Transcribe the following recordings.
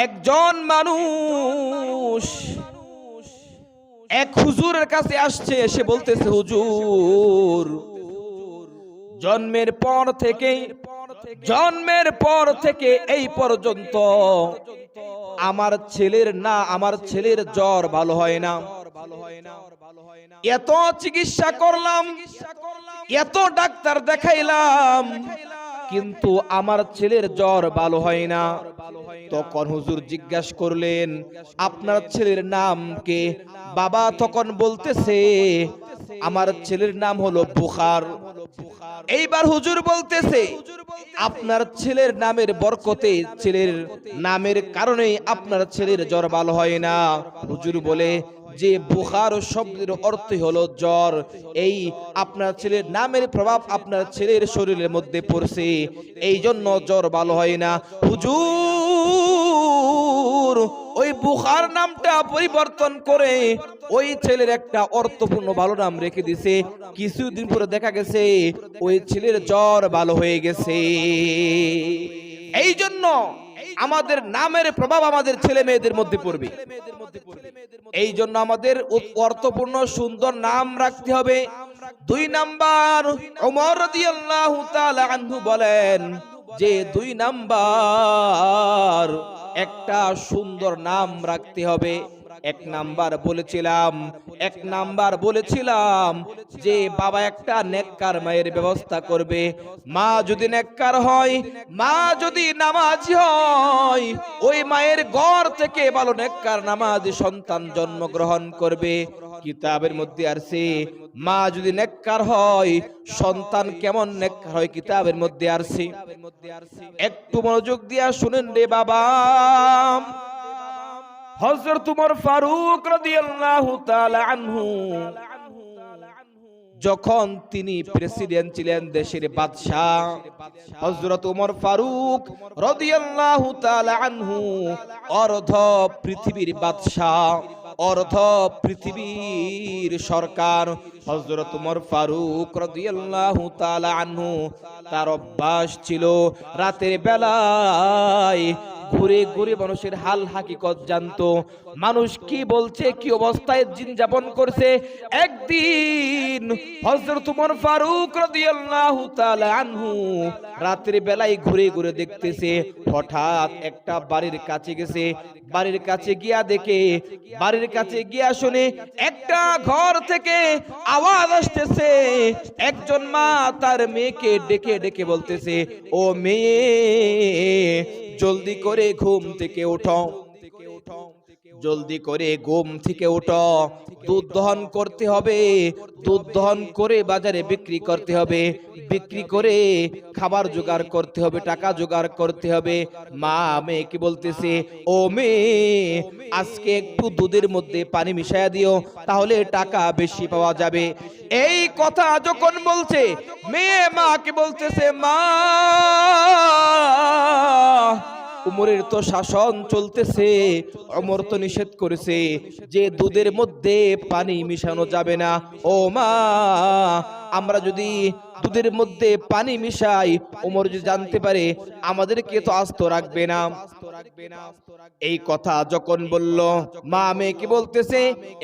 একজন মানুষ এক হুজুরের কাছে আসছে, এসে বলতেছে, হুজুর, জন্মের পর থেকে এই পর্যন্ত আমার ছেলের জ্বর ভালো হয় না। এত চিকিৎসা করলাম, এত ডাক্তার দেখাইলাম, কিন্তু আমার ছেলের জ্বর ভালো হয় না। তখন হুজুর জিজ্ঞাসা করলেন, আপনার ছেলের নাম কে? বাবা তখন বলতেছে, আমার ছেলের নাম হলো বুখার। এইবার হুজুর বলতেছে, আপনার ছেলের নামের বরকতে, ছেলের নামের কারণেই আপনার ছেলের জ্বর ভালো হয় না। হুজুর বলে যে বুখার শব্দের অর্থ হলো জ্বর, এই আপনার ছেলের নামের প্রভাব আপনার ছেলের শরীরের মধ্যে পড়ছে, এই জন্য জ্বর ভালো হয় না। হুজুর ওই বুখার নামটা পরিবর্তন করে ওই ছেলের একটা অর্থপূর্ণ ভালো নাম রেখে দিছে। কিছুদিন পরে দেখা গেছে ওই ছেলের জ্বর ভালো হয়ে গেছে। এই জন্য আমাদের নামের প্রভাব আমাদের ছেলে মেয়েদের মধ্যে পড়বে। এই জন্য আমাদের অর্থপূর্ণ সুন্দর নাম রাখতে হবে। 2 নাম্বার, ওমর রাদিয়াল্লাহু তাআলা আনহু বলেন যে 2 নাম্বার একটা সুন্দর নাম রাখতে হবে। 1 নাম্বার বলেছিলাম যে বাবা একটা নেককার মায়ের ব্যবস্থা করবে। মা যদি নেককার হয়, মা যদি নামাজি হয়, ওই মায়ের ঘর থেকে ভালো নেককার নামাজি সন্তান জন্মগ্রহণ করবে। কিতাবের মধ্যে আছে, মা যদি নেককার হয়, সন্তান কেমন নেককার হয় কিতাবের মধ্যে আছে। একটু মনোযোগ দিয়া শুনেন রে বাবা। হযরত উমর ফারুক রাদিয়াল্লাহু তাআলা আনহু যখন তিনি প্রেসিডেন্ট ছিলেন, দেশের বাদশা, হযরত উমর ফারুক রাদিয়াল্লাহু তাআলা আনহু অর্ধ পৃথিবীর বাদশা, অর্ধ পৃথিবীর সরকার। হযরত উমর ফারুক রাদিয়াল্লাহু তাআলা আনহু তার অভ্যাস ছিল রাতের বেলায় ঘুরে ঘুরে মানুষের হাল হাকিকত জানতো, মানুষ কি বলছে, কি অবস্থায় দিন যাপন করছে। একদিন হযরত উমর ফারুক রাদিয়াল্লাহু তাআলা আনহু রাতের বেলায় ঘুরে ঘুরে দেখতেছে, হঠাৎ একটা বাড়ির কাছে গেছে। বাড়ির কাছে গিয়া শুনে একটা ঘর থেকে আওয়াজ আসতেছে। একজন মা তার মেয়েকে ডেকে ডেকে বলতেছে, ও মেয়ে, জলদি করে ঘুম থেকে ওঠো, জলদি করে ঘুম থেকে ওঠো, দুধ দহন করতে হবে, দুধ দহন করে বাজারে বিক্রি করতে হবে, বিক্রি করে খাবার জোগাড় করতে হবে, টাকা জোগাড় করতে হবে। মা মেয়েকে বলতেছে, ও মেয়ে, আজকে একটু দুধের মধ্যে পানি মিশায়া দিও, তাহলে টাকা বেশি পাওয়া যাবে। এই কথা যখন বলছে, মেয়ে মাকে বলতেছে, মা, উমরের তো শাসন চলতেছে, ওমর তো নিষেধ করেছে যে দুধের মধ্যে পানি মিশানো যাবে না। ও মা, আমরা যদি দুধের মধ্যে পানি মিশাই, ওমর যদি জানতে পারে, আমাদেরকে তো আস্ত রাখবে না। এই কথা যখন বলল, মা মেয়েকে বলতেছে,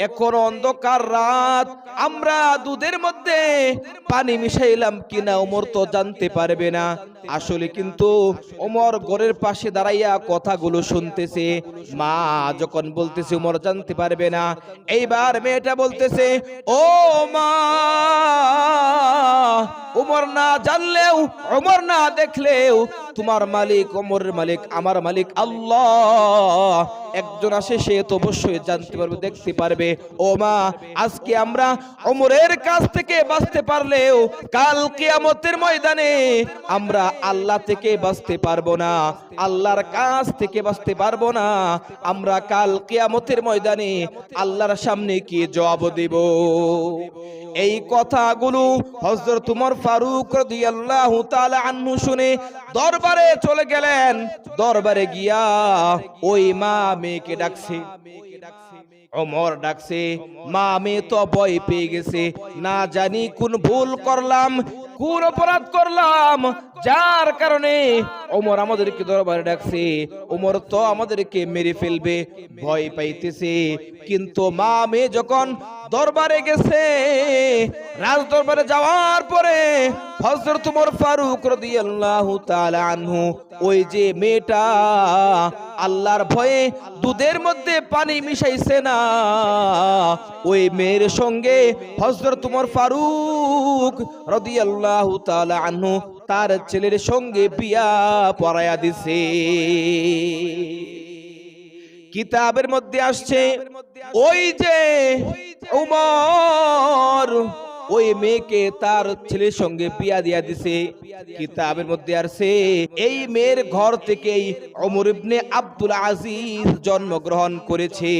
এখন অন্ধকার রাত, আমরা দুধের মধ্যে পানি মিশাইলাম কিনা ওমর তো জানতে পারবে না। আসলে কিন্তু ওমর ঘরের পাশে দাঁড়াইয়া কথাগুলো শুনতেছে। মা যখন বলতেছে ওমর জানতে পারবে না, এইবার মেয়েটা বলতেছে, ও মা, ওমর না জানলেও, ওমর না দেখলেও, তোমার মালিক, ওমরের মালিক, আমার মালিক আল্লাহ একজন আসে, সে তো অবশ্যই জানতে পারবে, দেখতে পারবে। ও মা, আজকে আমরা ওমরের কাছ থেকে বাঁচতে পারলেও কাল কিয়ামতের ময়দানে আমরা আল্লাহ থেকে বাঁচতে পারবো না, আল্লাহর কাছ থেকে বাঁচতে পারবো না। আমরা কাল কিয়ামতের ময়দানে আল্লাহর সামনে কি জবাব দেব? এই কথাগুলো হযরত উমর ফারুক রাদিয়াল্লাহু তাআলা আনহু শুনে দরবারে চলে গেলেন। দরবারে গিয়া ওই মা মেয়েকে ডাকছে, ওমর ডাকছে। মা মেয়ে তো ভয় পেয়ে গেছে, না জানি কোন ভুল করলাম, কোন অপরাধ করলাম যার কারণে ওমর আমাদেরকে দরবারে ডাকছে। ওমর তো আমাদেরকে মেরে ফেলবে, ভয় পাইতেছে। কিন্তু মা মেয়ে যখন দরবারে গেছে, রাজ দরবারে যাওয়ার পরে হযরত ওমর ফারুক রাদিয়াল্লাহু তাআলা আনহু, ওই যে মেয়েটা আল্লাহর ভয়ে দুধের মধ্যে পানি মিশাইছে না, ওই মেয়ের সঙ্গে হযরত ওমর ফারুক রাদিয়াল্লাহু তাআলা আনহু তার ছেলের সঙ্গে বিয়া পড়ায়া দিছে। কিতাবের মধ্যে আসছে ওই যে উমর ওই মেয়েকে তার ছেলের সঙ্গে বিয়া দিয়া দিছে। কিতাবের মধ্যে আসছে এই মেয়ের ঘর থেকেই ওমর ইবনে আব্দুল আজিজ জন্মগ্রহণ করেছে।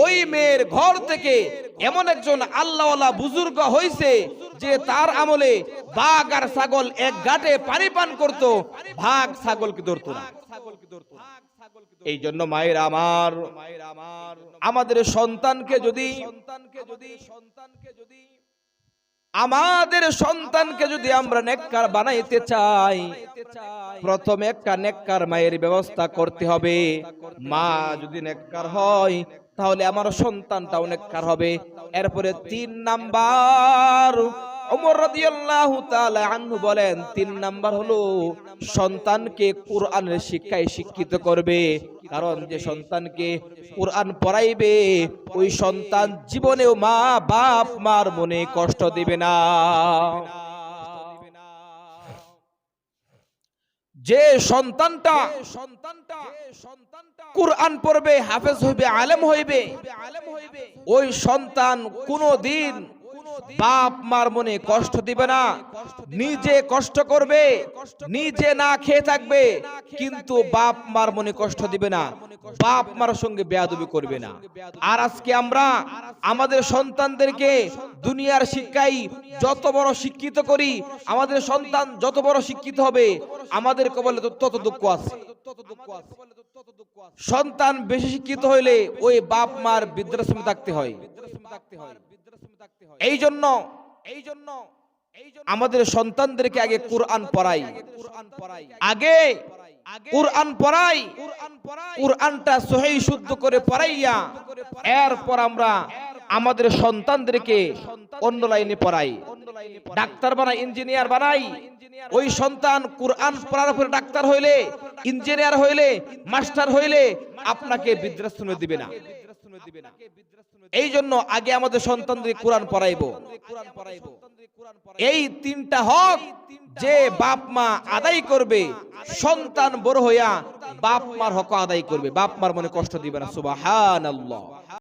ওই মেয়ের ঘর থেকে এমন একজন আল্লাহওয়ালা বুজুর্গ হয়েছে যে তার আমলে বাঘ আর ছাগল এক ঘাটে পানি পান করত, ভাগ ছাগলকে ধরতো না। এই জন্য মায়ের আমার, আমাদের সন্তানকে যদি আমরা নেককার বানাইতে চাই, প্রথমে একটা নেককার মায়ের ব্যবস্থা করতে হবে। মা যদি নেককার হয় তাহলে আমার সন্তানটাও নেককার হবে। এরপরে 3 নাম্বার ওমর রাদিয়াল্লাহু তাআলা আনহু বলেন, 3 নাম্বার হলো সন্তানকে কোরআনের শিক্ষায় শিক্ষিত করবে। কারণ যে সন্তানকে কোরআন পড়াইবে ওই সন্তান জীবনেও মা বাপ মার মনে কষ্ট দিবে না। যে সন্তানটা কোরআন পড়বে, হাফেজ হইবে, আলেম হইবে, ওই সন্তান কোনদিন বাপ মার মনে কষ্ট দিবে না। নিজে কষ্ট করবে, নিজে না খেয়ে থাকবে, কিন্তু বাপ মার মনে কষ্ট দিবে না, বাপ মার সঙ্গে বেয়াদবি করবে না। আর আজকে আমরা আমাদের সন্তানদেরকে দুনিয়ার শিক্ষায় যত বড় শিক্ষিত করি, আমাদের সন্তান যত বড় শিক্ষিত হবে আমাদের কবলে তত দুঃখ আছে। সন্তান বেশি শিক্ষিত হইলে ওই বাপ মার বৃদ্ধাশ্রমে থাকতে হয়। এই জন্য আমাদের সন্তানদেরকে আগে কোরআন পড়াই, আগে কোরআন পড়াই, কোরআনটা সহিহ শুদ্ধ করে পড়াইয়া এরপর আমরা আমাদের সন্তানদেরকে অন্য লাইনে পড়াই। ডাক্তার বানাই, ইঞ্জিনিয়ার বানাই, ওই সন্তান কোরআন পড়ার পরে ডাক্তার হইলে, ইঞ্জিনিয়ার হইলে, মাস্টার হইলে আপনাকে বৃদ্ধাশ্রমে দিবে না। এই জন্য আগে আমাদের সন্তানদের কোরআন পড়াইবো। এই 3টা হক যে বাপ মা আদায় করবে, সন্তান বড় হইয়া বাপ মার হক আদায় করবে, বাপ মার মনে কষ্ট দিবে না। সুবহানাল্লাহ।